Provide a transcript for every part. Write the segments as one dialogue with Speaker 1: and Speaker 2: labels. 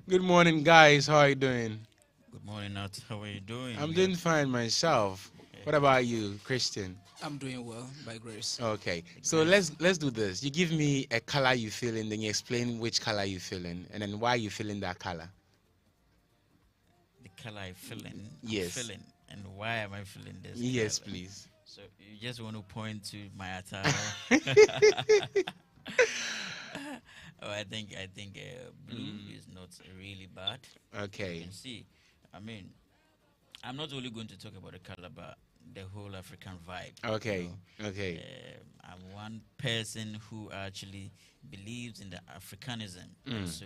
Speaker 1: Good morning, guys. How are you doing?
Speaker 2: Good morning, Nat. How are you doing?
Speaker 1: I'm doing fine myself. Okay. What about you, Christian?
Speaker 3: I'm doing well, by grace.
Speaker 1: Okay, so let's do this. You give me a color you feel in, then you explain which color you feel in, and then why you feel in that color.
Speaker 2: The color I feel in.
Speaker 1: Yes.
Speaker 2: I'm feeling, and why am I feeling this?
Speaker 1: Yes,
Speaker 2: color?
Speaker 1: please.
Speaker 2: So you just want to point to my attire. Oh, I think blue is not really bad.
Speaker 1: Okay.
Speaker 2: You can see, I mean, I'm not only going to talk about the color, but the whole African vibe.
Speaker 1: Okay.
Speaker 2: You know?
Speaker 1: Okay.
Speaker 2: I'm one person who actually believes in the Africanism. So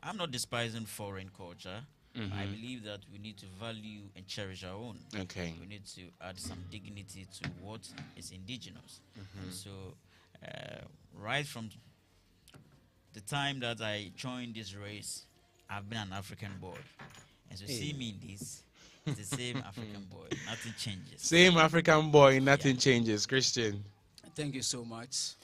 Speaker 2: I'm not despising foreign culture. I believe that we need to value and cherish our own.
Speaker 1: Okay.
Speaker 2: We need to add some dignity to what is indigenous. And so right from the time that I joined this race, I've been an African boy. And so see me in this, it's the same African boy. Nothing changes.
Speaker 1: Same African boy, nothing changes. Christian.
Speaker 3: Thank you so much.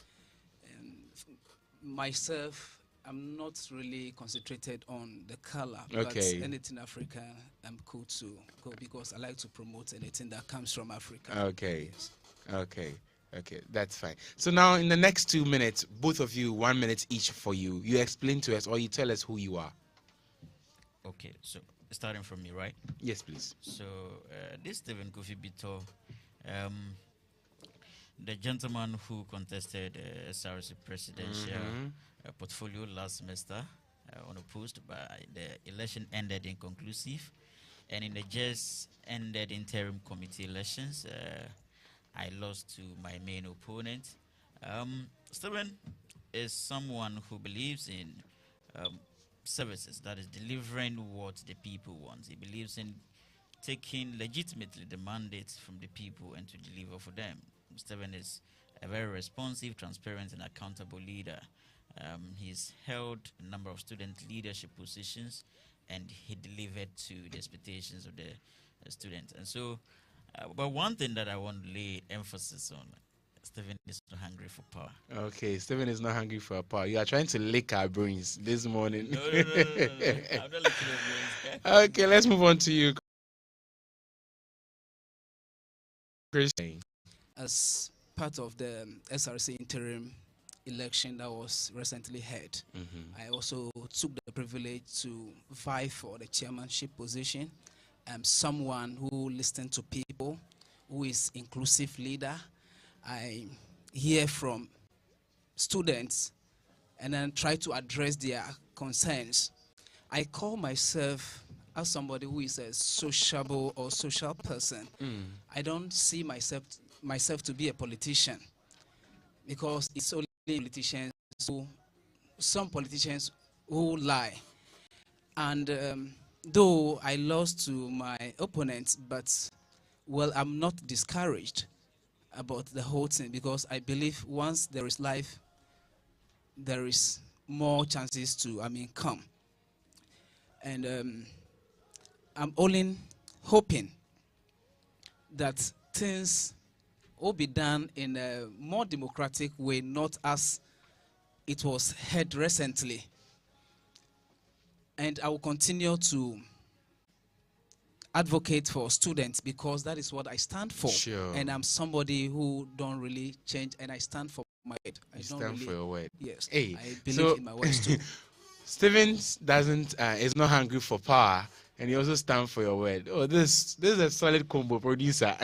Speaker 3: Myself, I'm not really concentrated on the color, but anything African, I'm cool to go because I like to promote anything that comes from Africa.
Speaker 1: Okay.
Speaker 3: Yes.
Speaker 1: Okay. Okay, that's fine. So now in the next 2 minutes, both of you, 1 minute each for you. You explain to us or you tell us who you are.
Speaker 2: Okay, so starting from me, right?
Speaker 1: Yes, please.
Speaker 2: So this Stephen Kofi Bito, the gentleman who contested SRC presidential portfolio last semester unopposed, but the election ended inconclusive, and in the just ended interim committee elections, I lost to my main opponent. Stephen is someone who believes in services, that is delivering what the people want. He believes in taking legitimately the mandates from the people and to deliver for them. Stephen is a very responsive, transparent, and accountable leader. He's held a number of student leadership positions, and he delivered to the expectations of the students. And so, but one thing that I want to lay emphasis on, Stephen is not hungry for power.
Speaker 1: Okay, Stephen is not hungry for power. You are trying to lick our brains this morning.
Speaker 2: No. I'm not licking your brains.
Speaker 1: Okay, let's move on to you, Christian.
Speaker 3: As part of the SRC interim election that was recently held, I also took the privilege to vie for the chairmanship position. I'm someone who listens to people, who is inclusive leader. I hear from students and then try to address their concerns. I call myself as somebody who is a sociable or social person. I don't see myself to be a politician, because it's only politicians some politicians who lie. And though I lost to my opponents, but well, I'm not discouraged about the whole thing, because I believe once there is life, there is more chances to come. And I'm only hoping that things will be done in a more democratic way, not as it was held recently. And I will continue to advocate for students because that is what I stand for.
Speaker 1: Sure.
Speaker 3: And I'm somebody who don't really change, and I stand for my word. I
Speaker 1: You
Speaker 3: don't
Speaker 1: stand
Speaker 3: really,
Speaker 1: for your word.
Speaker 3: Yes.
Speaker 1: Hey,
Speaker 3: I believe
Speaker 1: so
Speaker 3: in my words too.
Speaker 1: Stevens doesn't is not hungry for power, and he also stands for your word. Oh, this is a solid combo, producer.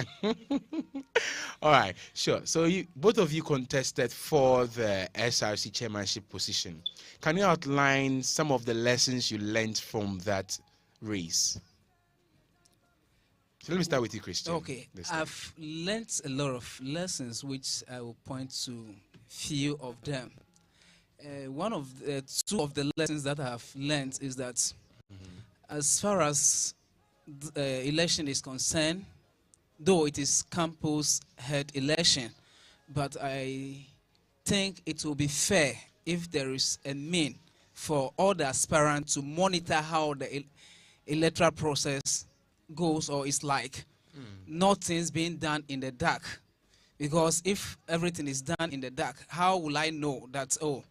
Speaker 1: All right, sure. So you both of you contested for the SRC chairmanship position. Can you outline some of the lessons you learned from that race? So let me start with you, Christian.
Speaker 3: Okay, I've learned a lot of lessons, which I will point to few of them. One of the two of the lessons that I have learned is that as far as election is concerned, though it is campus head election, but I think it will be fair if there is a mean for all the aspirants to monitor how the electoral process goes or is like. Nothing's being done in the dark. Because if everything is done in the dark, how will I know that, oh,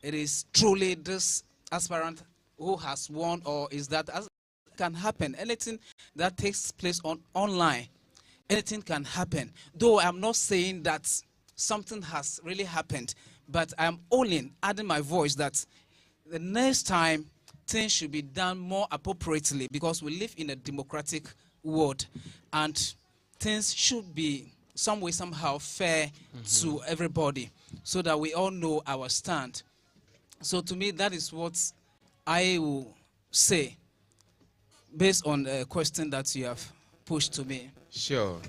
Speaker 3: it is truly this aspirant who has won, or is that as can happen? Anything that takes place online, anything can happen. Though I'm not saying that something has really happened, but I'm only adding my voice that the next time things should be done more appropriately, because we live in a democratic world and things should be some way, somehow fair to everybody so that we all know our stand. So to me, that is what I will say based on the question that you have pushed to me.
Speaker 1: Sure.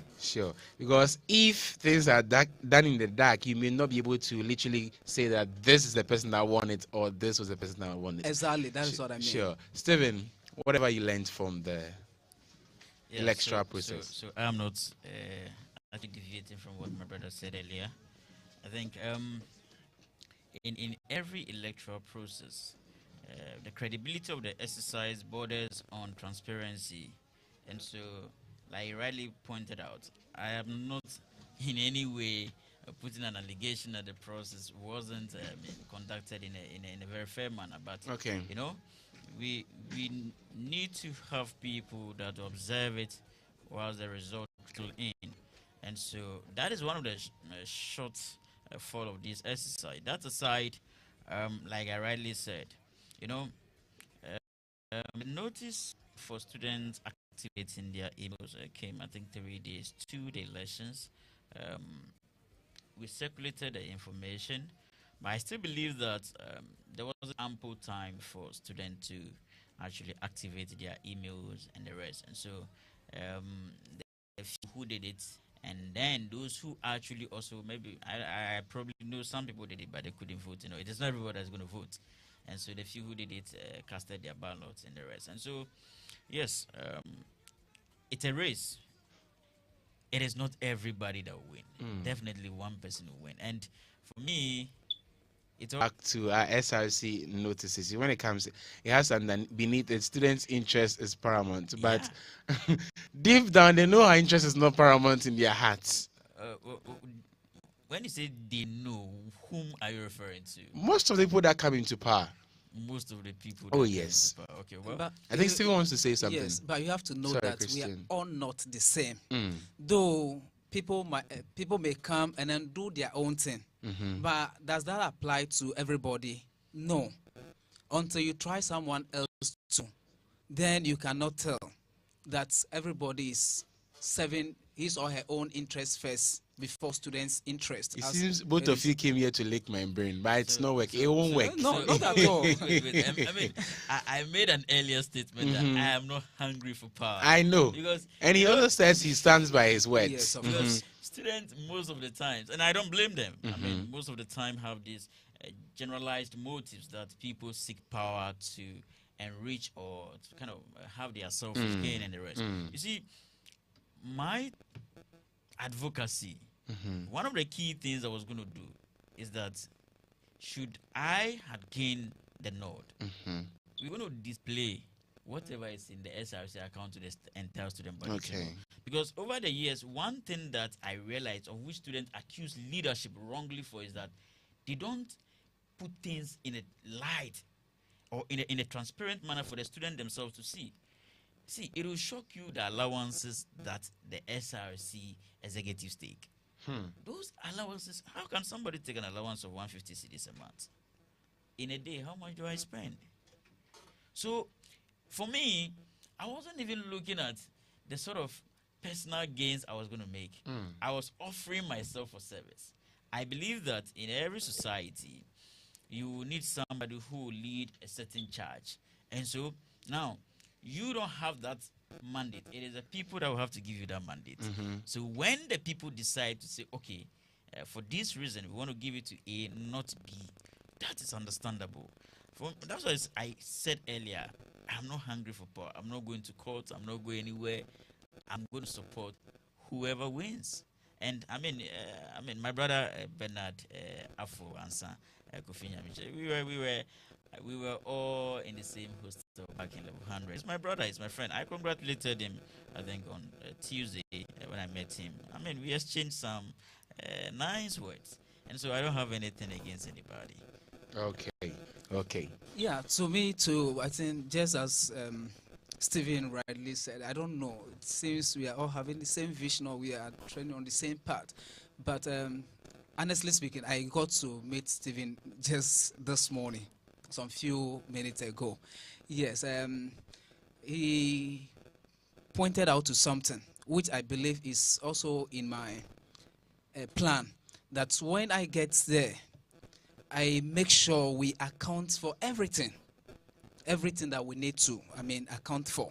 Speaker 1: Because if things are done in the dark, you may not be able to literally say that this is the person that won it or this was the person that won it.
Speaker 3: Exactly, that is what I mean.
Speaker 1: Sure. Stephen, whatever you learned from the electoral process.
Speaker 2: So I'm not actually deviating from what my brother said earlier. I think in every electoral process, the credibility of the exercise borders on transparency. And so, like you rightly pointed out, I am not in any way putting an allegation that the process wasn't conducted in a very fair manner. But,
Speaker 1: Okay.
Speaker 2: you know, we need to have people that observe it while the result trickle in. And so that is one of the short fall of this exercise. That aside, like I rightly said, you know, the notice for students activating their emails came, I think, 3 days to the elections. We circulated the information, but I still believe that there was ample time for students to actually activate their emails and the rest. And so the few who did it, and then those who actually also, maybe I probably know some people did it, but they couldn't vote. You know, it is not everybody that's going to vote. And so the few who did it casted their ballots and the rest. And so, yes, it's a race. It is not everybody that will win. Definitely one person will win. And for me, it's all
Speaker 1: back to our SRC notices. When it comes, it has beneath the students' interest is paramount. But deep down, they know our interest is not paramount in their hearts.
Speaker 2: When you say they know, whom are you referring to?
Speaker 1: Most of the people that come into power.
Speaker 2: Most of the people.
Speaker 1: Oh, yes.
Speaker 2: Okay, well,
Speaker 3: But
Speaker 1: I think Stephen wants to say something.
Speaker 3: Yes, but you have to know
Speaker 1: Sorry,
Speaker 3: that
Speaker 1: Christian.
Speaker 3: we are all not the same. Though people may come and then do their own thing, but does that apply to everybody? No. Until you try someone else too, then you cannot tell that everybody is serving his or her own interest first before students' interest.
Speaker 1: It seems both of you came here to lick my brain, but it's not working. It won't work.
Speaker 3: No, not at all.
Speaker 2: wait. I mean, I made an earlier statement that I am not hungry for power.
Speaker 1: I know. And he also says he stands by his words.
Speaker 3: Yes, of
Speaker 2: Because students, most of the times, and I don't blame them, I mean, most of the time have these generalized motives that people seek power to enrich or to kind of have their selfish gain and the rest. You see, my advocacy, one of the key things I was going to do is that should I had gained the nod, we're going to display whatever is in the SRC account to the entire student body.
Speaker 1: Okay.
Speaker 2: Because over the years, one thing that I realized, of which students accuse leadership wrongly for, is that they don't put things in a light or in a transparent manner for the student themselves to see. See, it will shock you the allowances that the SRC executives take. Those allowances, how can somebody take an allowance of 150 cedis a month? In a day, how much do I spend? So, for me, I wasn't even looking at the sort of personal gains I was going to make. I was offering myself for service. I believe that in every society, you need somebody who will lead a certain charge. And so, now, you don't have that mandate. It is the people that will have to give you that mandate. So when the people decide to say, okay, for this reason, we want to give it to A, not B, that is understandable. That's why I said earlier, I'm not hungry for power. I'm not going to court. I'm not going anywhere. I'm going to support whoever wins. And I mean, my brother Bernard Afo Ansa Kofi Nyamiche, we were all in the same hostel back in level 100. He's my brother, he's my friend. I congratulated him, I think, on Tuesday when I met him. I mean, we exchanged some nice words. And so I don't have anything against anybody.
Speaker 1: Okay.
Speaker 3: Yeah, to me too, I think just as Stephen rightly said, I don't know. It seems we are all having the same vision, or we are training on the same path. But honestly speaking, I got to meet Stephen just this morning, some few minutes ago. Yes, he pointed out to something which I believe is also in my plan, that when I get there, I make sure we account for everything that we need to, account for.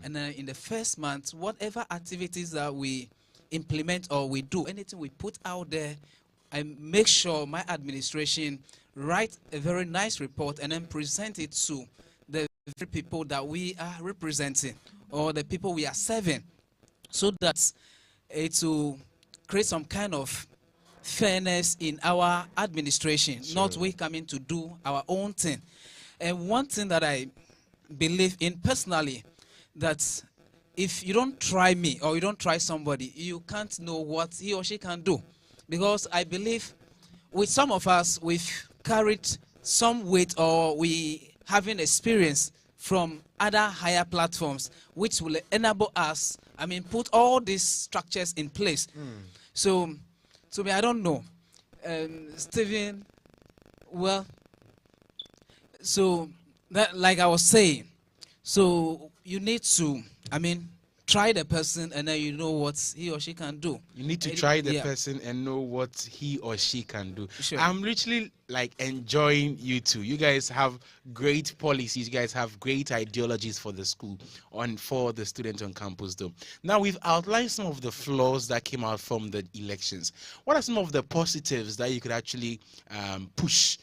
Speaker 3: And then in the first month, whatever activities that we implement or we do, anything we put out there, I make sure my administration write a very nice report and then present it to the very people that we are representing or the people we are serving, so that it will create some kind of fairness in our administration, not we coming to do our own thing. And one thing that I believe in personally, that if you don't try me or you don't try somebody, you can't know what he or she can do. Because I believe with some of us, we've carried some weight, or we having experience from other higher platforms, which will enable us, put all these structures in place. So, to me, I don't know. Stephen, well, so that, like I was saying, so you need to, try the person, and then you know what he or she can do.
Speaker 1: You need to try the person and know what he or she can do.
Speaker 3: Sure.
Speaker 1: I'm literally enjoying you two. You guys have great policies. You guys have great ideologies for the school for the students on campus, though. Now, we've outlined some of the flaws that came out from the elections. What are some of the positives that you could actually push?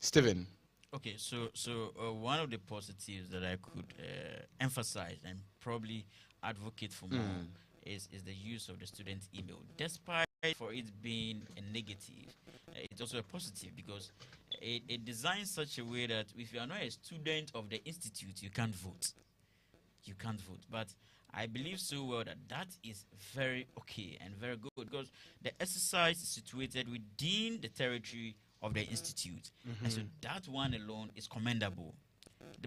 Speaker 1: Stephen?
Speaker 2: Okay, so one of the positives that I could emphasize and probably advocate for more is the use of the student email. Despite for it being a negative, it's also a positive, because it designs such a way that if you are not a student of the institute, you can't vote. You can't vote. But I believe so well that that is very okay and very good, because the exercise is situated within the territory of the institute. And so that one alone is commendable.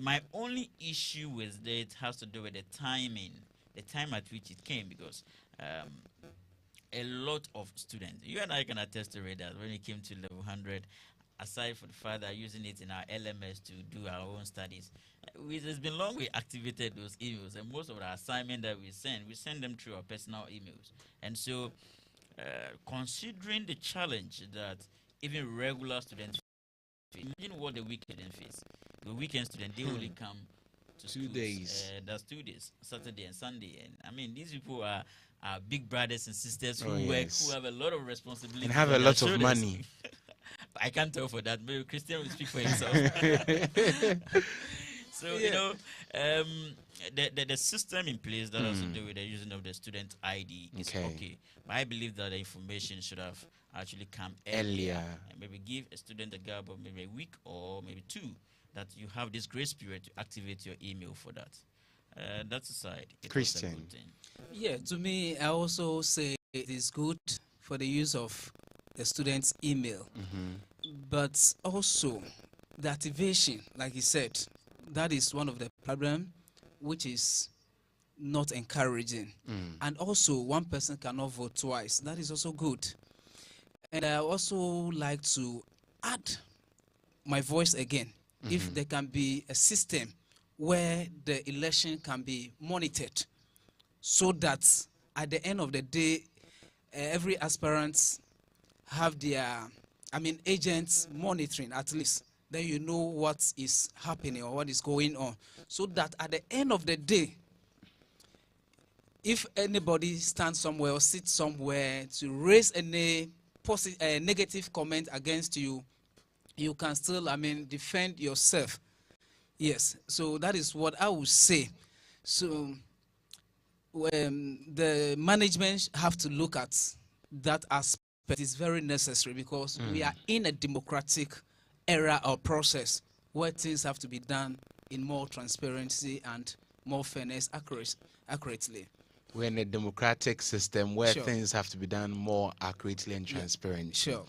Speaker 2: My only issue with it has to do with the timing, the time at which it came, because a lot of students, you and I can attest to it, that when it came to level 100, aside from the fact that using it in our LMS to do our own studies, it's been long we activated those emails, and most of the assignment that we send them through our personal emails. And so, considering the challenge that even regular students face, imagine what the weekend face. The weekend student, they only come to
Speaker 1: 2 days.
Speaker 2: That's 2 days, Saturday and Sunday. And these people are big brothers and sisters who work,
Speaker 1: yes,
Speaker 2: who have a lot of responsibility
Speaker 1: and have a lot of money.
Speaker 2: I can't tell for that. Maybe Christian will speak for himself. So, the system in place that has to do with the using of the student ID is okay. But I believe that the information should have actually come earlier. And maybe give a student a gap of maybe a week or maybe 2, that you have this grace period to activate your email for that. That aside, it was a
Speaker 1: Christian.
Speaker 2: good thing.
Speaker 3: Yeah, to me, I also say it is good for the use of the student's email, but also the activation, like he said, that is one of the problem, which is not encouraging. And also, one person cannot vote twice. That is also good. And I also like to add my voice again. If there can be a system where the election can be monitored, so that at the end of the day, every aspirant have their, agents monitoring at least. Then you know what is happening or what is going on. So that at the end of the day, if anybody stands somewhere or sits somewhere to raise any negative comment against you, you can still, defend yourself. Yes, so that is what I would say. So the management have to look at that aspect. It's very necessary because we are in a democratic era or process where things have to be done in more transparency and more fairness accurately.
Speaker 1: We're in a democratic system where
Speaker 3: Sure.
Speaker 1: things have to be done more accurately and transparently.
Speaker 3: Sure.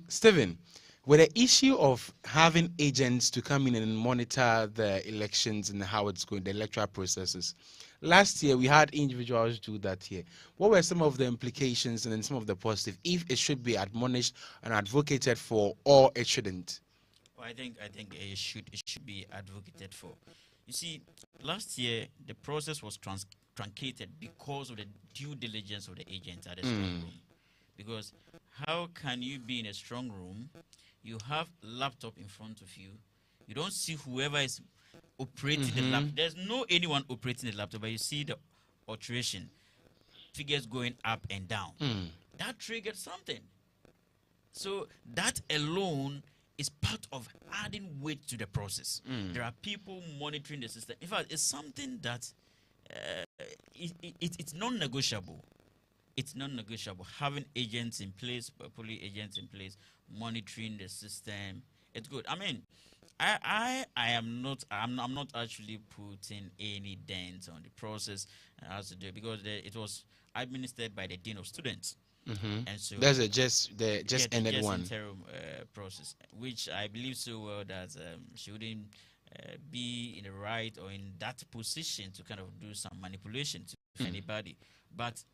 Speaker 1: Stephen, with the issue of having agents to come in and monitor the elections and how it's going, the electoral processes, last year we had individuals do that here. What were some of the implications and then some of the positive, if it should be admonished and advocated for, or it shouldn't?
Speaker 2: Well, I think it should be advocated for. You see, last year the process was truncated because of the due diligence of the agents at the strong room. Because how can you be in a strong room? You have laptop in front of you. You don't see whoever is operating the laptop. There's no anyone operating the laptop, but you see the alteration, figures going up and down. That triggered something. So that alone is part of adding weight to the process. There are people monitoring the system. In fact, it's something that it's non-negotiable. It's non-negotiable. Having agents in place, police agents in place, monitoring the system, it's good. I mean, I'm not actually putting any dent on the process as to do, because it was administered by the dean of students. And so
Speaker 1: That's the ended one.
Speaker 2: interim process, which I believe so well that she wouldn't be in the right or in that position to kind of do some manipulation to anybody. But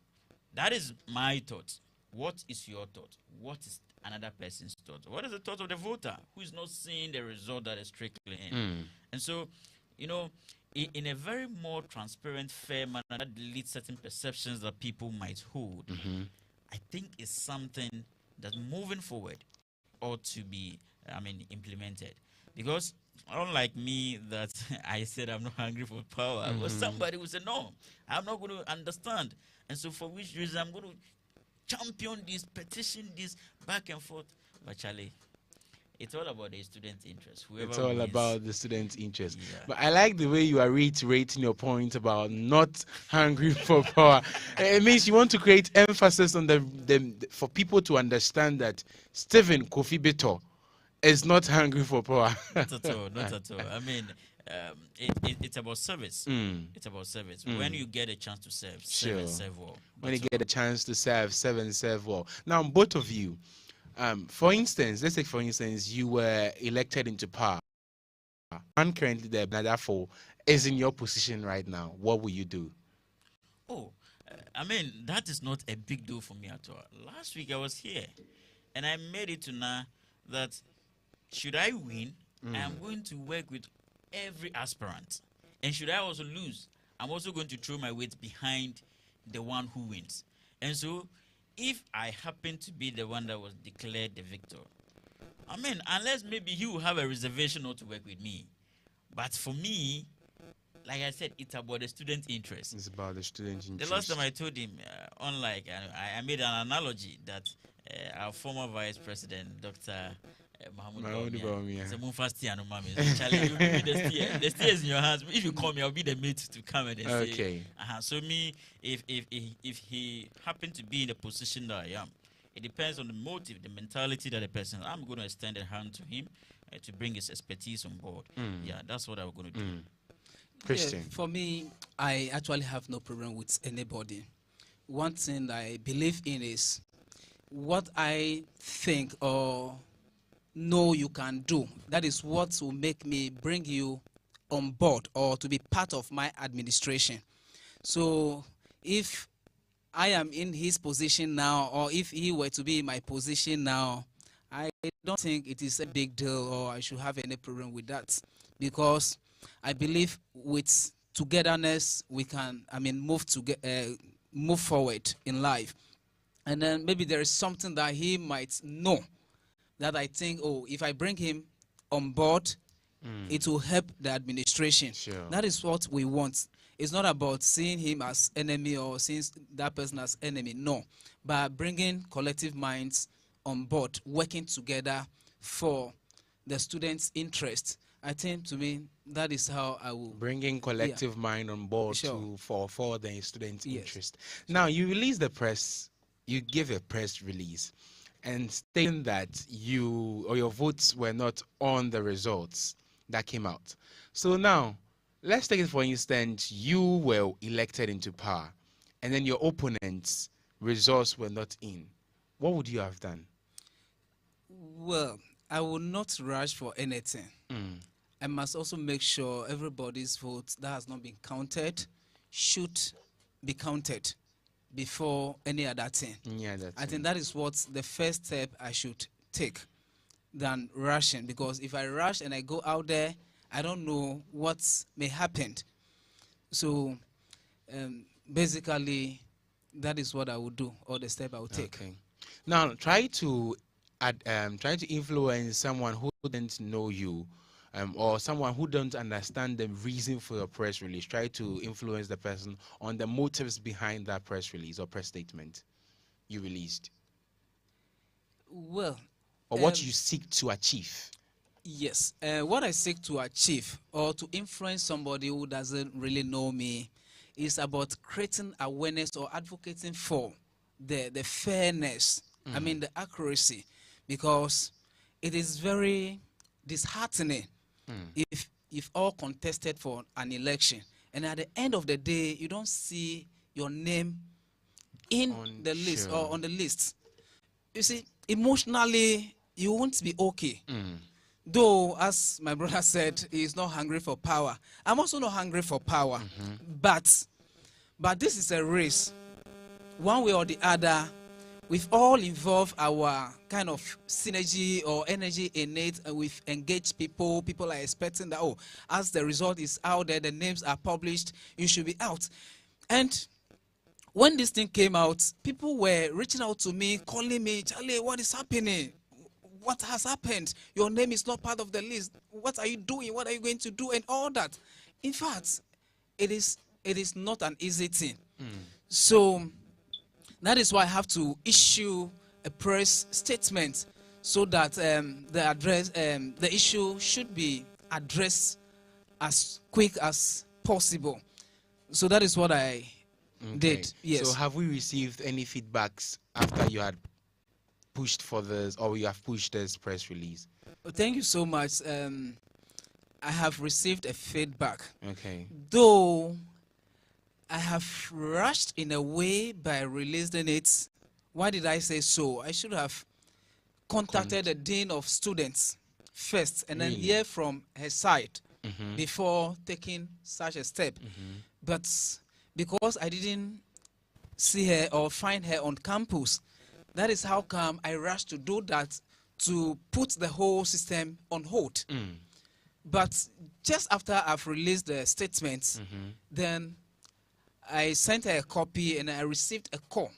Speaker 2: that is my thought. What is your thought? What is another person's thought? What is the thought of the voter who is not seeing the result that is trickling in? And so, in a very more transparent, fair manner that deletes certain perceptions that people might hold, I think it's something that moving forward ought to be, implemented. Because unlike me, that I said I'm not hungry for power, was somebody who said, no, I'm not going to understand. And so for which reason I'm going to champion this, petition this, back and forth. But Charlie, it's all about the student interest.
Speaker 1: It's all about the student interest.
Speaker 2: Yeah.
Speaker 1: But I like the way you are reiterating your point about not hungry for power. It means you want to create emphasis on for people to understand that Stephen Kofi Beto is not hungry for power.
Speaker 2: Not at all. Not at all. I mean, it's about service. It's about service. When you get a chance to serve, serve and serve well.
Speaker 1: When you get a chance to serve and serve well. Now, both of you, for instance, let's take for instance, you were elected into power. And currently the Bnadafo is in your position right now. What will you do?
Speaker 2: Oh, that is not a big deal for me at all. Last week I was here, and I made it to now that should I win, I'm going to work with every aspirant. And should I also lose, I'm also going to throw my weight behind the one who wins. And so, if I happen to be the one that was declared the victor, unless maybe he will have a reservation not to work with me. But for me, like I said, it's about the student interest.
Speaker 1: It's about the student interest.
Speaker 2: The last time I told him, I made an analogy that our former vice president, Dr. Mahmoud Bawumia, Charlie, you give me the steer is in your hands. If you call me, I'll be the mate to come and say. So me, if he happened to be in the position that I am, it depends on the motive, the mentality that the person. I'm going to extend a hand to him to bring his expertise on board. Yeah, that's what I'm going to do.
Speaker 1: Christian?
Speaker 3: For me, I actually have no problem with anybody. One thing I believe in is what I think or know you can do. That is what will make me bring you on board or to be part of my administration. So if I am in his position now, or if he were to be in my position now, I don't think it is a big deal or I should have any problem with that, because I believe with togetherness we can, move forward in life. And then maybe there is something that he might know that I think, oh, if I bring him on board, it will help the administration.
Speaker 1: Sure.
Speaker 3: That is what we want. It's not about seeing him as enemy or seeing that person as enemy. No, but bringing collective minds on board, working together for the students' interest. I think, to me, that is how I will
Speaker 1: Bringing collective mind on board
Speaker 3: Sure.
Speaker 1: for the students'
Speaker 3: Yes.
Speaker 1: interest. Now, you release the press, you give a press release and stating that you or your votes were not on the results that came out. So now, let's take it for instance, you were elected into power and then your opponent's results were not in. What would you have done?
Speaker 3: Well, I will not rush for anything.
Speaker 1: Mm.
Speaker 3: I must also make sure everybody's vote that has not been counted should be counted before any other thing.
Speaker 1: Yeah, that's
Speaker 3: I think that is what the first step I should take than rushing, because if I rush and I go out there, I don't know what may happen. So basically, that is what I would do, or the step I would take.
Speaker 1: Okay. Now, try to influence someone who didn't know you, or someone who don't understand the reason for your press release. Try to influence the person on the motives behind that press release or press statement you released,
Speaker 3: Well,
Speaker 1: or what you seek to achieve.
Speaker 3: yes, what I seek to achieve or to influence somebody who doesn't really know me is about creating awareness or advocating for the fairness, the accuracy, because it is very disheartening if all contested for an election and at the end of the day you don't see your name in the list or on the list. You see, emotionally you won't be okay. Though, as my brother said, he is not hungry for power. I'm also not hungry for power. But this is a race. One way or the other, we've all involved our kind of synergy or energy in it, and we've engaged people. People are expecting that, oh, as the result is out there, the names are published, you should be out. And when this thing came out, people were reaching out to me, calling me, Charlie, what is happening? What has happened? Your name is not part of the list. What are you doing? What are you going to do? And all that. In fact, it is not an easy thing. So that is why I have to issue a press statement so that the issue should be addressed as quick as possible. So that is what I did. Yes.
Speaker 1: So have we received any feedbacks after you had pushed for this, or you have pushed this press release?
Speaker 3: Thank you so much. I have received a feedback.
Speaker 1: Okay.
Speaker 3: Though I have rushed in a way by releasing it. Why did I say so? I should have contacted the dean of students first and then hear from her side before taking such a step. But because I didn't see her or find her on campus, that is how come I rushed to do that, to put the whole system on hold. But just after I've released the statements, then I sent her a copy and I received a call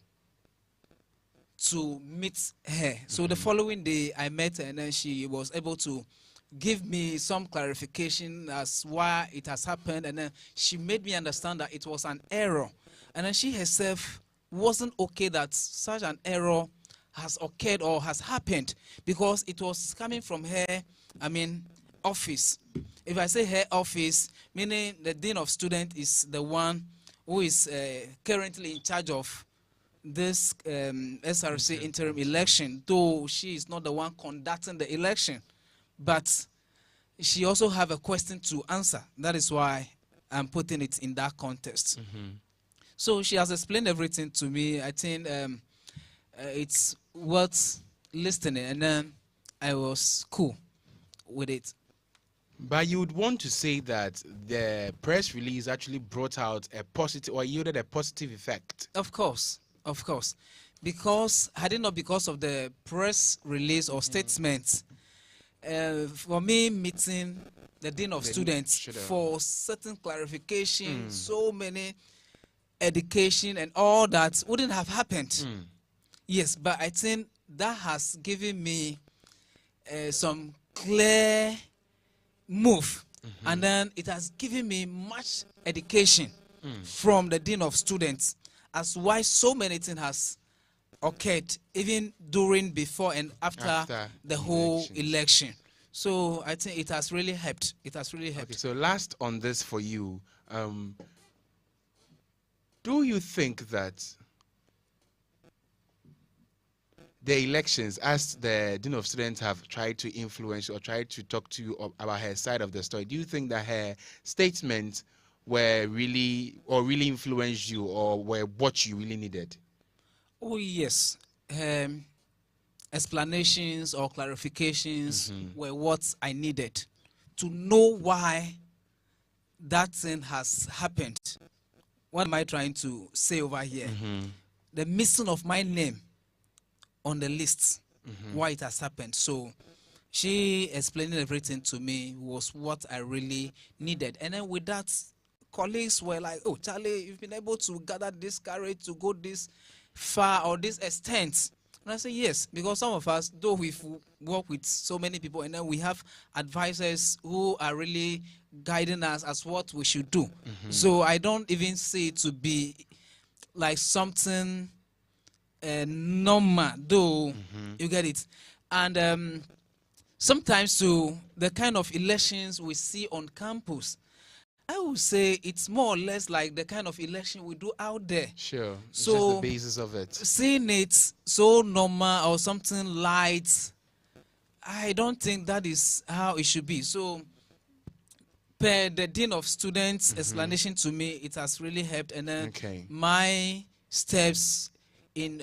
Speaker 3: to meet her. So the following day I met her and then she was able to give me some clarification as why it has happened, and then she made me understand that it was an error. And then she herself wasn't okay that such an error has occurred or has happened, because it was coming from her, office. If I say her office, meaning the dean of students is the one who is currently in charge of this SRC interim election, though she is not the one conducting the election. But she also have a question to answer. That is why I'm putting it in that context. So she has explained everything to me. I think it's worth listening, and then I was cool with it.
Speaker 1: But you would want to say that the press release actually brought out a positive or yielded a positive effect.
Speaker 3: Of course, of course. Because had it not because of the press release or statement, for me meeting the Dean of Students for certain clarification, so many education and all that wouldn't have happened. Yes, but I think that has given me some clear move, and then it has given me much education from the Dean of Students as why so many things has occurred even during, before, and after the whole election. So I think it has really helped. It has really helped.
Speaker 1: Okay, so last on this for you, do you think that the elections, as the Dean of Students have tried to influence or tried to talk to you about her side of the story, do you think that her statements were really influenced you, or were what you really needed?
Speaker 3: Oh yes, explanations or clarifications were what I needed to know why that thing has happened. What am I trying to say over here? The missing of my name on the list, why it has happened. So she explaining everything to me was what I really needed. And then with that, colleagues were like, oh, Charlie, you've been able to gather this courage to go this far or this extent. And I say yes, because some of us, though we've worked with so many people, and then we have advisors who are really guiding us as what we should do. So I don't even see it to be like something normal, though. You get it? And sometimes too, the kind of elections we see on campus, I would say it's more or less like the kind of election we do out there.
Speaker 1: Sure. It's
Speaker 3: So
Speaker 1: just the basis of it.
Speaker 3: Seeing it so normal or something light, I don't think that is how it should be. So per the Dean of Students explanation to me, it has really helped. And then my steps in,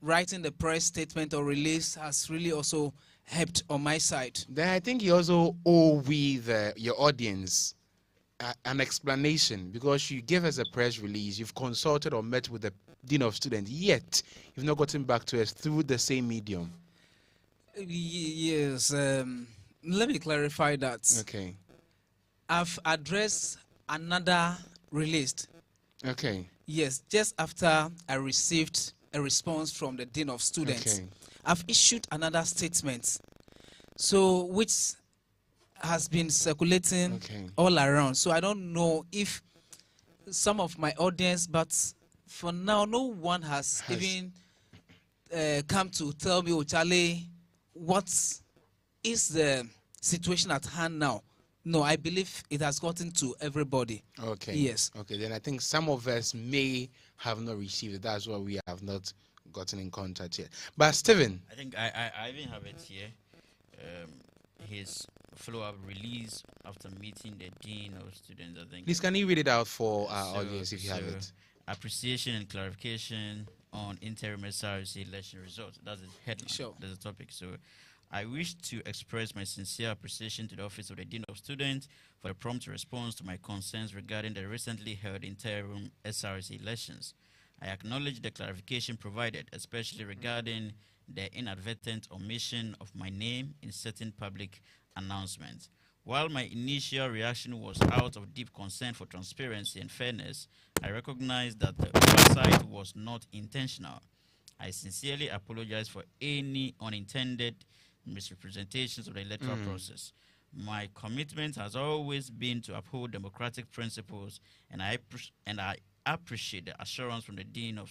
Speaker 3: writing the press statement or release has really also helped on my side.
Speaker 1: Then I think you also owe your audience an explanation, because you gave us a press release, you've consulted or met with the Dean of Students, yet you've not gotten back to us through the same medium.
Speaker 3: Yes, let me clarify that.
Speaker 1: Okay.
Speaker 3: I've addressed another release.
Speaker 1: Okay.
Speaker 3: Yes, just after I received a response from the Dean of Students, I've issued another statement, so which has been circulating all around. So I don't know if some of my audience, but for now, no one has even come to tell me, oh, Charlie, what is the situation at hand now? No, I believe it has gotten to everybody.
Speaker 1: Okay.
Speaker 3: Yes.
Speaker 1: Okay, then I think some of us may have not received it. That's why we have not gotten in contact yet. But Stephen,
Speaker 2: I think I even have it here. His follow-up release after meeting the Dean of Students, I think.
Speaker 1: Please, can you read it out for our audience if you have it?
Speaker 2: Appreciation and clarification on interim SRC election results. That's the headline.
Speaker 3: Sure.
Speaker 2: That's the topic. So I wish to express my sincere appreciation to the Office of the Dean of Students for the prompt response to my concerns regarding the recently held interim SRC elections. I acknowledge the clarification provided, especially regarding the inadvertent omission of my name in certain public announcements. While my initial reaction was out of deep concern for transparency and fairness, I recognize that the oversight was not intentional. I sincerely apologize for any unintended misrepresentations of the electoral process. My commitment has always been to uphold democratic principles, and I appreciate the assurance from the Dean of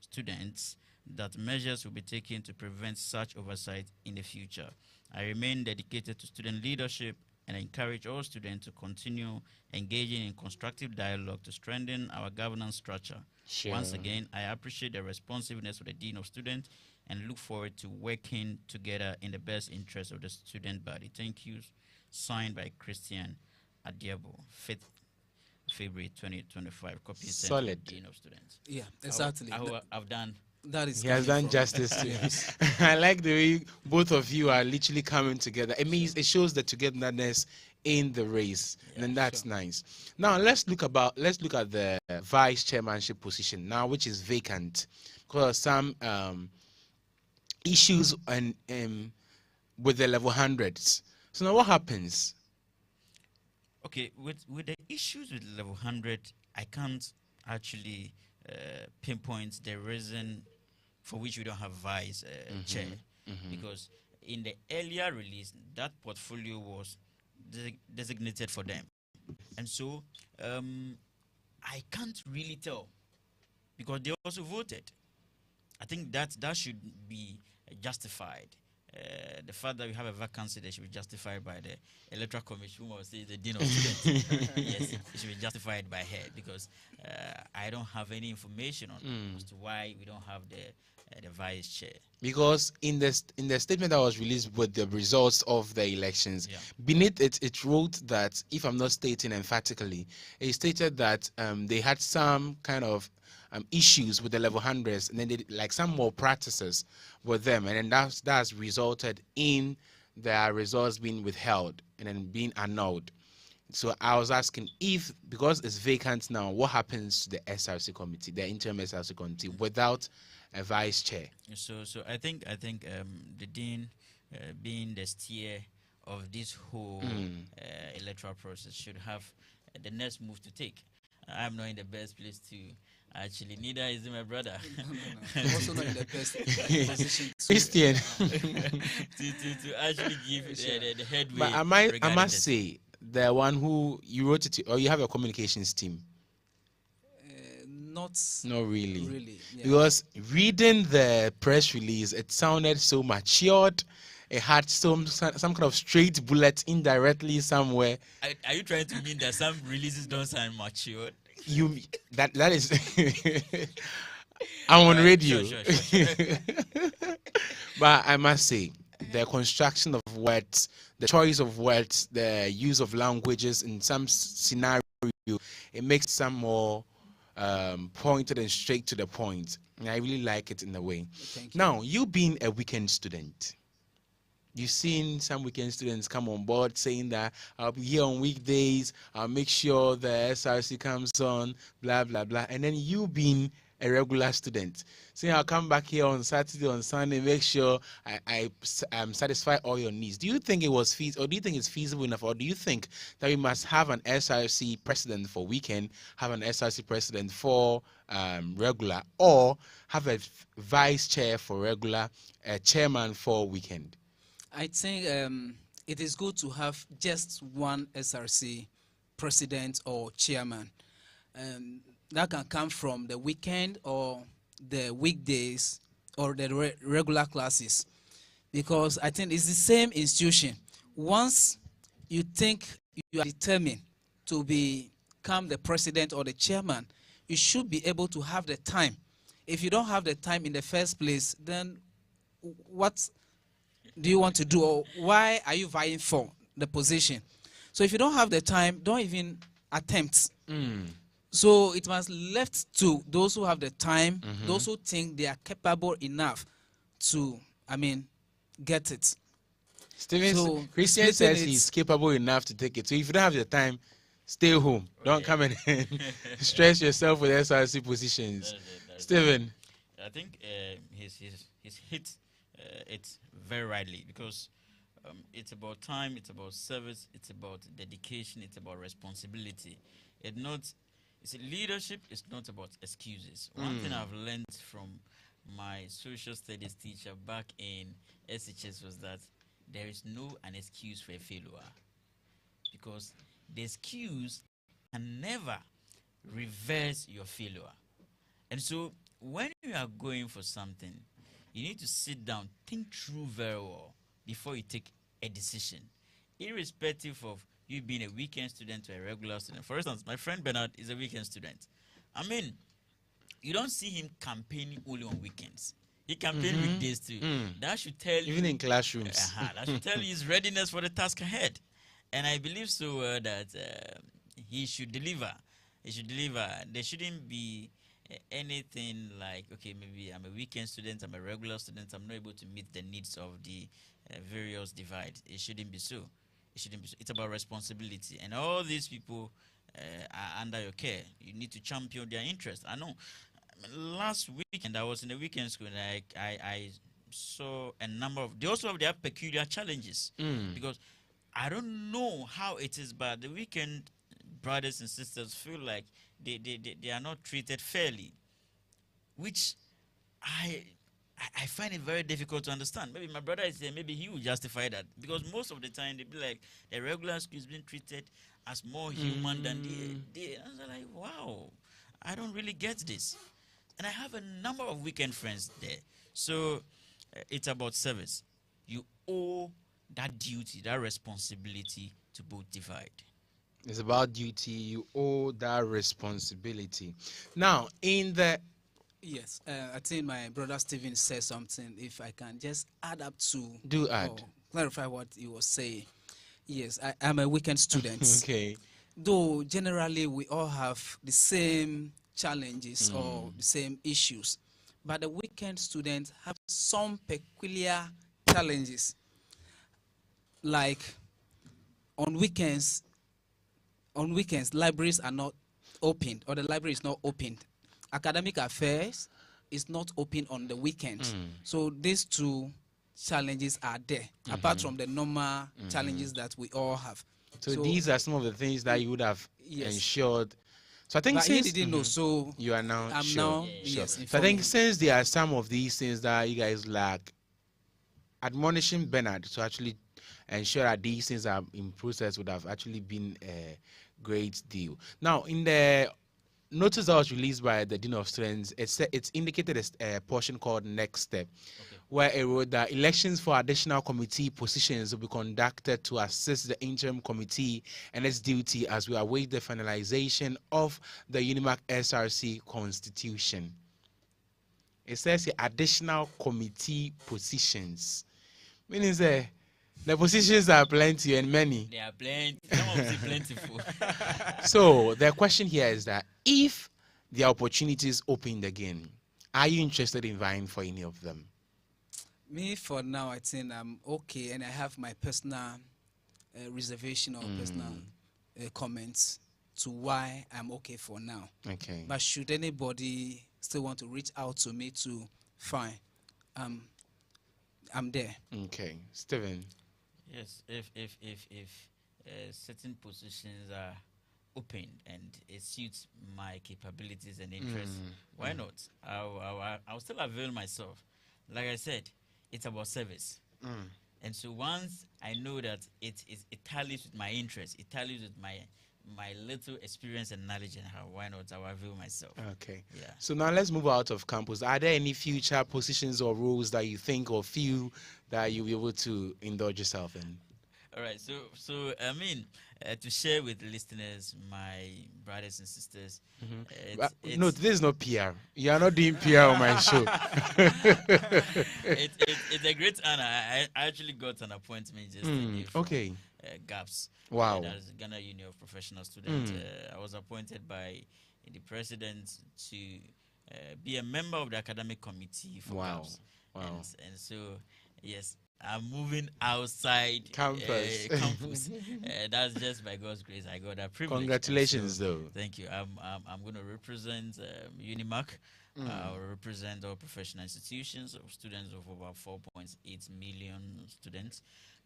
Speaker 2: Students that measures will be taken to prevent such oversight in the future. I remain dedicated to student leadership and encourage all students to continue engaging in constructive dialogue to strengthen our governance structure.
Speaker 1: Sure.
Speaker 2: Once again, I appreciate the responsiveness of the Dean of Students and look forward to working together in the best interest of the student body. Thank you. Signed by Christian Adiabo, 5th February 2025. Copy sent to
Speaker 1: Solid.
Speaker 2: the Dean of Students.
Speaker 3: Yeah, exactly.
Speaker 2: I hope I've done.
Speaker 3: That is
Speaker 1: He has
Speaker 3: coming
Speaker 1: done
Speaker 3: from-
Speaker 1: justice to
Speaker 3: Yes.
Speaker 1: it. I like the way both of you are literally coming together. It means it shows the togetherness in the race, and that's nice. Now let's look at the vice chairmanship position now, which is vacant, because some issues and with the level hundreds. So now what happens?
Speaker 2: Okay, with the issues with level 100, I can't actually pinpoint the reason for which we don't have vice chair, because in the earlier release, that portfolio was designated for them, and so I can't really tell, because they also voted. I think that should be justified. The fact that we have a vacancy, that should be justified by the electoral commission, who must say the dean of students. Yes, it should be justified by her, because I don't have any information on as to why we don't have the vice chair.
Speaker 1: Because in the statement that was released with the results of the elections, beneath it wrote that, if I'm not stating emphatically, it stated that they had some kind of issues with the level hundreds, and then they like some more practices with them, and then that's resulted in their results being withheld and then being annulled. So I was asking, if, because it's vacant now, what happens to the SRC committee, the interim SRC committee, without a vice chair?
Speaker 2: So I think the dean, being the steer of this whole electoral process, should have the next move to take. I'm not in the best place to actually, neither is my brother.
Speaker 3: No. Also not in the best position
Speaker 1: Christian.
Speaker 2: to actually give the headway.
Speaker 1: But I must say, the one who you wrote it to, or you have a communications team?
Speaker 3: Not
Speaker 1: really.
Speaker 3: Yeah.
Speaker 1: Because reading the press release, it sounded so matured. It had some kind of straight bullet indirectly somewhere.
Speaker 2: Are you trying to mean that some releases don't sound matured?
Speaker 1: That is I'm on radio.
Speaker 2: Sure.
Speaker 1: But I must say, the construction of words, the choice of words, the use of languages in some scenario, it makes some more pointed and straight to the point. And I really like it in a way.
Speaker 3: Thank you.
Speaker 1: Now, you being a weekend student, you've seen some weekend students come on board saying that I'll be here on weekdays, I'll make sure the SRC comes on, blah, blah, blah. And then you being a regular student, saying I'll come back here on Saturday, on Sunday, make sure I satisfy all your needs. Do you think it was feasible, or do you think it's feasible enough, or do you think that we must have an SRC president for weekend, have an SRC president for regular, or have a vice chair for regular, a chairman for weekend?
Speaker 3: I think it is good to have just one SRC president or chairman. That can come from the weekend or the weekdays or the regular classes, because I think it's the same institution. Once you think you are determined to become the president or the chairman, you should be able to have the time. If you don't have the time in the first place, then what do you want to do, or why are you vying for the position? So if you don't have the time, don't even attempt. So it must left to those who have the time, those who think they are capable enough to, get it.
Speaker 1: Stephen,
Speaker 3: So,
Speaker 1: Christian says he's capable enough to take it. So if you don't have the time, stay home. Don't come and stress yourself with SRC positions. Stephen.
Speaker 2: I think he's hit it very rightly, because it's about time, it's about service, it's about dedication, it's about responsibility. Leadership is not about excuses. One thing I've learned from my social studies teacher back in SHS was that there is an excuse for a failure, because the excuse can never reverse your failure. And so when you are going for something, you need to sit down, think through very well before you take a decision, irrespective of you being a weekend student or a regular student. For instance, my friend Bernard is a weekend student. You don't see him campaigning only on weekends. He campaigns weekdays too. That should tell you,
Speaker 1: even in classrooms.
Speaker 2: that should tell you his readiness for the task ahead. And I believe so that he should deliver. It should deliver. There shouldn't be anything like, okay, maybe I'm a weekend student, I'm a regular student, I'm not able to meet the needs of the various divides. It shouldn't be so. It shouldn't be so. It's about responsibility, and all these people are under your care. You need to champion their interests. I know. Last weekend I was in a weekend school, and I saw a number of. They also have their peculiar challenges because I don't know how it is, but the weekend brothers and sisters feel like they are not treated fairly, which I find it very difficult to understand. Maybe my brother is there, maybe he will justify that, because most of the time they be like the regular school is being treated as more human than they. And I was like, wow, I don't really get this. And I have a number of weekend friends there. So it's about service. You owe that duty, that responsibility to both divide.
Speaker 1: It's about duty. You owe that responsibility. Now, in the
Speaker 3: Yes, I think my brother Stephen said something. If I can just add up to
Speaker 1: add.
Speaker 3: or clarify what he was saying. Yes, I'm a weekend student.
Speaker 1: Okay.
Speaker 3: Though generally we all have the same challenges or the same issues, but the weekend students have some peculiar challenges. Like on weekends, libraries are not opened, or the library is not opened. Academic affairs is not open on the weekend. So these two challenges are there, apart from the normal challenges that we all have.
Speaker 1: So these are some of the things that you would have ensured. So I think
Speaker 3: But
Speaker 1: since
Speaker 3: he didn't know, so
Speaker 1: you are now
Speaker 3: I'm
Speaker 1: sure.
Speaker 3: now
Speaker 1: Sure.
Speaker 3: yes.
Speaker 1: So I think since there are some of these things that you guys lack, admonishing Bernard to actually ensure that these things are in process would have actually been a great deal. Now, in the notice that was released by the Dean of Students, it's indicated as a portion called Next Step, where it wrote that elections for additional committee positions will be conducted to assist the interim committee and its duty as we await the finalization of the UNIMAC SRC constitution. It says here, additional committee positions, meaning the positions are plenty and many.
Speaker 2: They are plenty. Some of them plentiful.
Speaker 1: So the question here is that if the opportunities opened again, are you interested in vying for any of them?
Speaker 3: Me, for now, I think I'm okay, and I have my personal reservation or personal comments to why I'm okay for now.
Speaker 1: Okay.
Speaker 3: But should anybody still want to reach out to me, to fine, I'm there.
Speaker 1: Okay, Stephen.
Speaker 2: Yes, if certain positions are open and it suits my capabilities and interests, why not? I'll still avail myself. Like I said, it's about service. And so once I know that it tallies with my interests, it tallies with my little experience and knowledge, and how, why not? I'll avail myself.
Speaker 1: Okay.
Speaker 2: Yeah.
Speaker 1: So now let's move out of campus. Are there any future positions or roles that you think or feel that you'll be able to indulge yourself in?
Speaker 2: All right. So I mean, to share with the listeners, my brothers and sisters.
Speaker 1: No, this is not PR. You are not doing PR on my show.
Speaker 2: It's a great honor. I actually got an appointment just today from, GAPS.
Speaker 1: Wow.
Speaker 2: That is Ghana Union of Professional Students. I was appointed by the president to be a member of the academic committee for GAPS.
Speaker 1: Wow.
Speaker 2: And so, yes, I'm moving outside
Speaker 1: campus.
Speaker 2: That's just by God's grace. I got that privilege.
Speaker 1: Congratulations,
Speaker 2: so,
Speaker 1: though.
Speaker 2: Thank you. I'm going to represent UNIMAC. I'll represent our professional institutions of students of over 4.8 million students.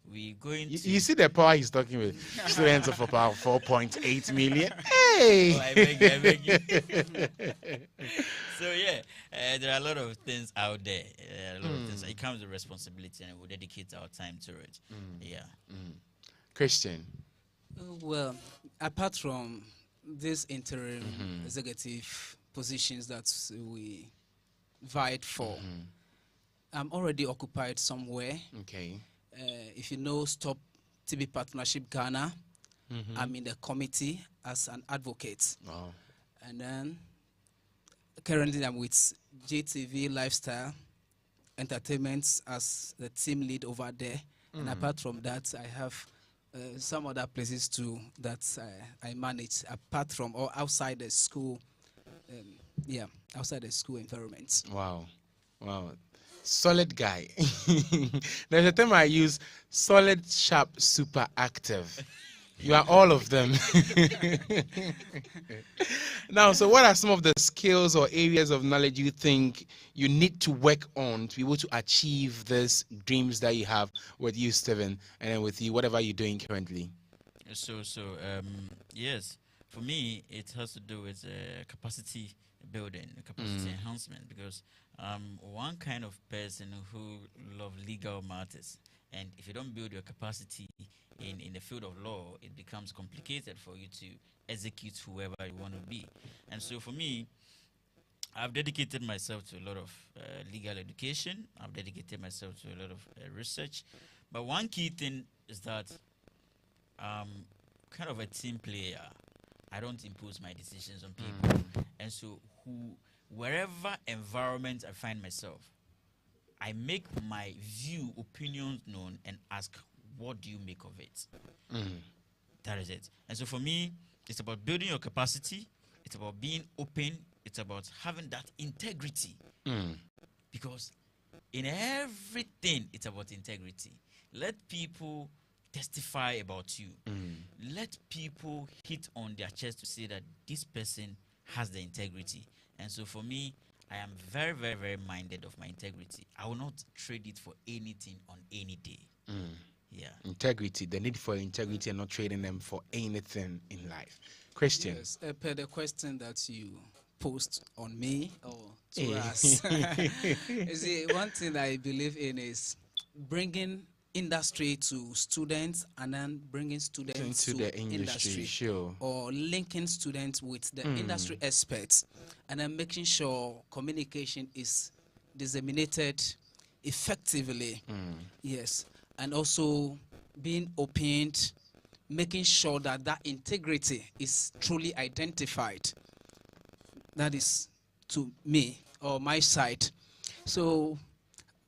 Speaker 2: We're going to...
Speaker 1: You see the power he's talking with? Students of about 4.8 million. Hey!
Speaker 2: Oh, I beg you. So, yeah, there are a lot of things out there. A lot of things. It comes with responsibility, and we'll dedicate our time to it. Yeah.
Speaker 1: Christian.
Speaker 3: Well, apart from these interim executive positions that we vied for, I'm already occupied somewhere.
Speaker 1: Okay.
Speaker 3: If you know Stop TB Partnership Ghana, I'm in the committee as an advocate.
Speaker 1: Wow.
Speaker 3: And then currently I'm with JTV Lifestyle Entertainment as the team lead over there. And apart from that, I have some other places too that I manage apart from or outside the school. Yeah, outside the school environment.
Speaker 1: Wow. Wow. Solid guy. There's a term I use, solid, sharp, super active. You are all of them. Now, so what are some of the skills or areas of knowledge you think you need to work on to be able to achieve these dreams that you have with you, Stephen, and then with you, whatever you're doing currently?
Speaker 2: Yes, for me, it has to do with capacity building, capacity enhancement, because one kind of person who love legal matters, and if you don't build your capacity in the field of law, it becomes complicated for you to execute whoever you want to be. And so for me, I've dedicated myself to a lot of legal education. I've dedicated myself to a lot of research. But one key thing is that I'm kind of a team player. I don't impose my decisions on people. And so wherever environment I find myself, I make my opinions known and ask, what do you make of it? That is it. And so for me, it's about building your capacity. It's about being open. It's about having that integrity. Because in everything, it's about integrity. Let people testify about you. Let people hit on their chest to say that this person has the integrity. And so for me, I am very, very, very minded of my integrity. I will not trade it for anything on any day. Yeah.
Speaker 1: Integrity, the need for integrity and not trading them for anything in life. Christian.
Speaker 3: Yes, per the question that you post on me or to us. You see, one thing I believe in is bringing industry to students and then bringing students
Speaker 1: into
Speaker 3: to
Speaker 1: the industry, sure.
Speaker 3: Or linking students with the industry experts and then making sure communication is disseminated effectively. Yes, and also being opened, making sure that that integrity is truly identified. That is to me or my side. So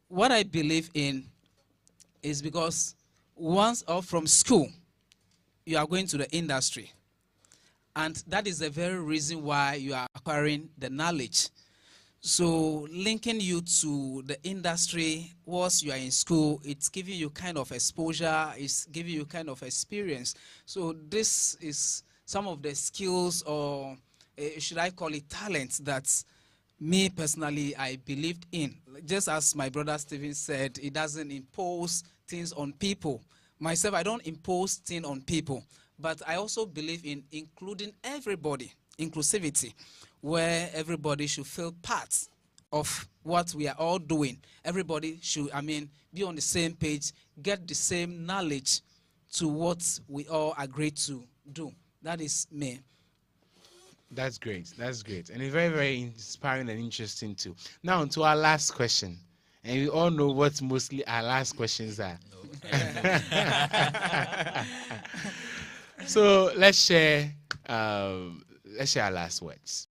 Speaker 3: what I believe in is because once or from school, you are going to the industry. And that is the very reason why you are acquiring the knowledge. So linking you to the industry whilst you are in school, it's giving you kind of exposure, it's giving you kind of experience. So this is some of the skills or should I call it talents that me personally I believed in. Just as my brother Stephen said, it doesn't impose things on people. Myself, I don't impose things on people, but I also believe in including everybody, inclusivity, where everybody should feel part of what we are all doing. Everybody should, be on the same page, get the same knowledge to what we all agree to do. That is me.
Speaker 1: That's great. That's great. And it's very, very inspiring and interesting too. Now, to our last question. And we all know what mostly our last questions are. So let's share our last words.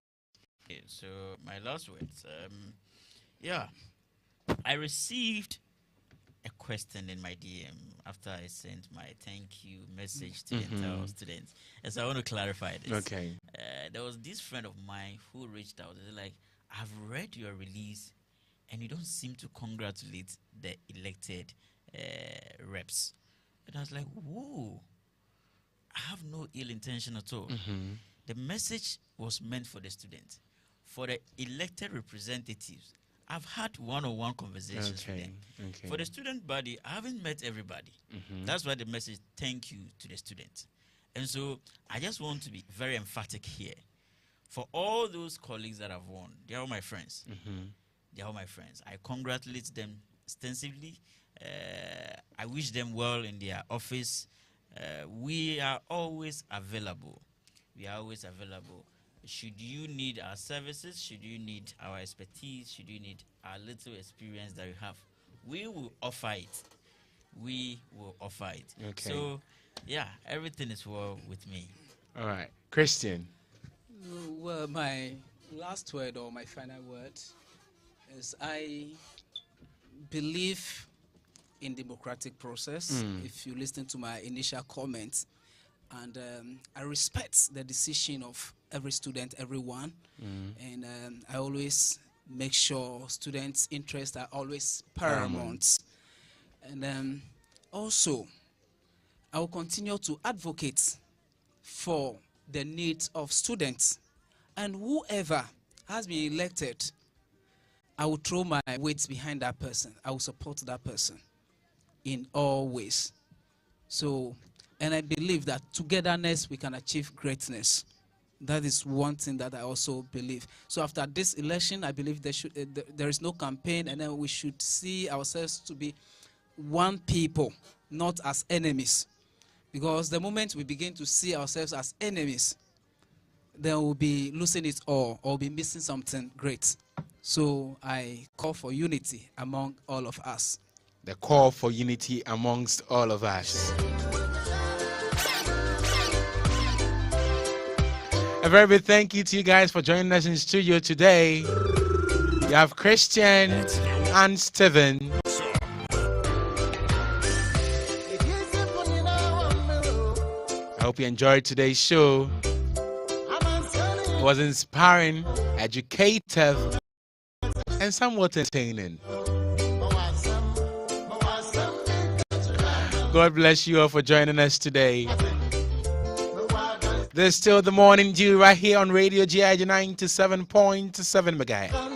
Speaker 2: Okay, so my last words. I received a question in my DM after I sent my thank you message to the entire students. And so I want to clarify this.
Speaker 1: Okay.
Speaker 2: There was this friend of mine who reached out. They're like, I've read your release and you don't seem to congratulate the elected reps. And I was like, whoa, I have no ill intention at all. The message was meant for the students. For the elected representatives, I've had one-on-one conversations with them.
Speaker 1: Okay.
Speaker 2: For the student body, I haven't met everybody. That's why the message, thank you to the students. And so I just want to be very emphatic here. For all those colleagues that have won, they are all my friends. They are all my friends. I congratulate them extensively. I wish them well in their office. We are always available. We are always available. Should you need our services, should you need our expertise, should you need our little experience that we have, we will offer it. We will offer it.
Speaker 1: Okay.
Speaker 2: So, yeah, everything is well with me.
Speaker 1: All right. Christian.
Speaker 3: Well, my last word or my final word is I believe in democratic process. If you listen to my initial comments, and I respect the decision of every student, everyone, and I always make sure students' interests are always paramount. And also, I will continue to advocate for the needs of students, and whoever has been elected, I will throw my weight behind that person. I will support that person in all ways. So, and I believe that togetherness we can achieve greatness. That is one thing that I also believe. So after this election, I believe there is no campaign, and then we should see ourselves to be one people, not as enemies. Because the moment we begin to see ourselves as enemies, then we'll be losing it all or be missing something great. So I call for unity among all of us.
Speaker 1: The call for unity amongst all of us. A very big thank you to you guys for joining us in the studio today. You have Christian and Steven. I hope you enjoyed today's show. It was inspiring, educative, and somewhat entertaining. God bless you all for joining us today. There's still the morning dew right here on Radio GIJ 97.7 MHz.